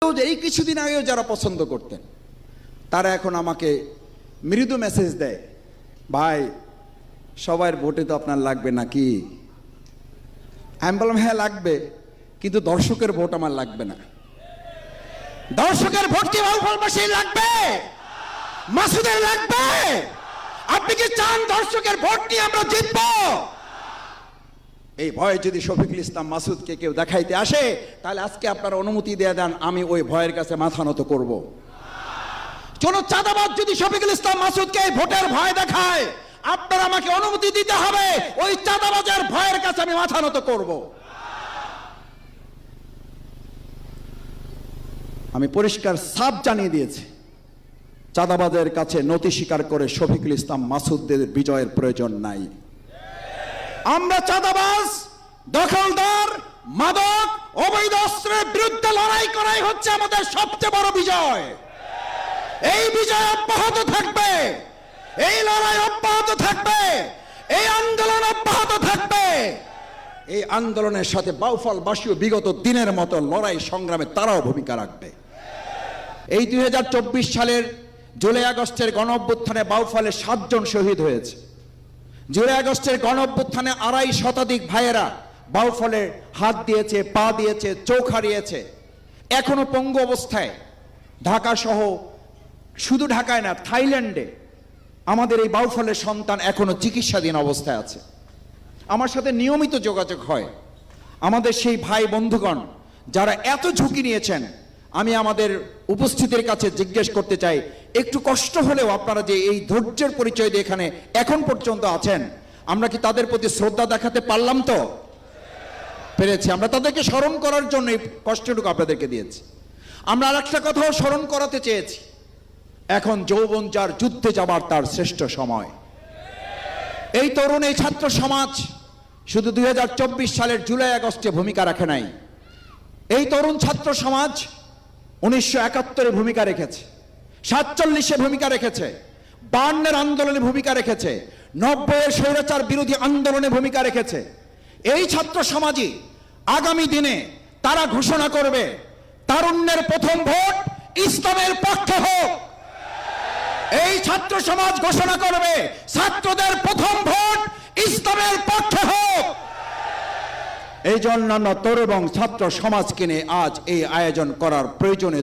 সত্ত্বেও যে এই কিছুদিন আগেও যারা পছন্দ করতেন তারা এখন আমাকে মৃদু মেসেজ দেয়, ভাই সবার ভোটে তো আপনার লাগবে নাকি? আমি বললাম হ্যাঁ লাগবে, কিন্তু দর্শকের ভোট আমার লাগবে না। দর্শকের ভোট কি বাউফলবাসী লাগবে? মাসুদের লাগবে? আপনি কি চান দর্শকের ভোট নিয়ে আমরা জিতবো? এই ভয়ে যদি শফিকুল ইসলাম মাসুদকে কেউ দেখাইতে আসে, তাহলে আজকে আপনারা অনুমতি দিয়ে দেন, আমি ওই ভয়ের কাছে মাথা নত করব। কোন চাঁদাবাজ যদি শফিকুল ইসলাম মাসুদকে এই ভোটের ভয় দেখায়, আপনারা আমাকে অনুমতি দিতে হবে, ওই চাঁদাবাজের ভয়ের কাছে আমি মাথা নত করব। আমি পরিষ্কার সাফ জানিয়ে দিয়েছি, চাঁদাবাজের কাছে নতি স্বীকার করে শফিকুল ইসলাম মাসুদদের বিজয়ের প্রয়োজন নাই। আমরা চাঁদাবাজ, দখলদার, মাদক, অবৈধ অস্ত্রের বিরুদ্ধে লড়াই করাই হচ্ছে আমাদের সবচেয়ে বড় বিজয়। এই বিজয় অব্যাহত থাকবে, এই লড়াই অব্যাহত থাকবে, এই আন্দোলন অব্যাহত থাকবে। এই আন্দোলনের সাথে বাউফলবাসীও বিগত দিনের মতো লড়াই সংগ্রামে তারাও ভূমিকা রাখবে। এই 2024 সালের জুলাই আগস্টের গণঅভ্যুত্থানে বাউফলে 7 জন শহীদ হয়েছে। জুলাই আগস্টের গণঅভ্যুত্থানে 2.5 শতাধিক ভাইয়েরা বাউফলে হাত দিয়েছে, পা দিয়েছে, চোখ হারিয়েছে। এখনো পঙ্গু অবস্থায় ঢাকা সহ, শুধু ঢাকায় না, থাইল্যান্ডে আমাদের এই বাউফলের সন্তান এখনো চিকিৎসাধীন অবস্থায় আছে। আমার সাথে নিয়মিত যোগাযোগ হয়। আমাদের সেই ভাই বন্ধুগণ যারা এত ঝুঁকি নিয়েছেন, আমি আমাদের উপস্থিতির কাছে জিজ্ঞেস করতে চাই, একটু কষ্ট হলেও আপনারা যে এই ধৈর্যের পরিচয় দিয়ে এখানে এখন পর্যন্ত আছেন, আমরা কি তাদের প্রতি শ্রদ্ধা দেখাতে পারলাম? তো পেরেছি। আমরা তাদেরকে স্মরণ করার জন্য এই কষ্টটুকু আপনাদেরকে দিয়েছি। আমরা আর একটা কথাও স্মরণ করাতে চেয়েছি, এখন যৌবন যার, যুদ্ধে যাবার তার শ্রেষ্ঠ সময়। এই তরুণ, এই ছাত্র সমাজ শুধু 2024 সালের জুলাই আগস্টে ভূমিকা রাখে নাই। এই তরুণ ছাত্র সমাজ 1971-এ ভূমিকা রেখেছে, 47-এ ভূমিকা রেখেছে, 52-এর আন্দোলনে ভূমিকা রেখেছে, 90-এর স্বৈরাচার বিরোধী আন্দোলনে ভূমিকা রেখেছে। এই ছাত্র সমাজই আগামী দিনে তারা ঘোষণা করবে, তারুণ্যের প্রথম ভোট ইসলামের পক্ষে হোক। এই ছাত্র সমাজ ঘোষণা করবে, ছাত্রদের প্রথম ভোট ইসলামের পক্ষে হোক। এই জন্য তরুণ এবং ছাত্র সমাজকে নিয়ে আজ এই আয়োজন করার প্রয়োজনে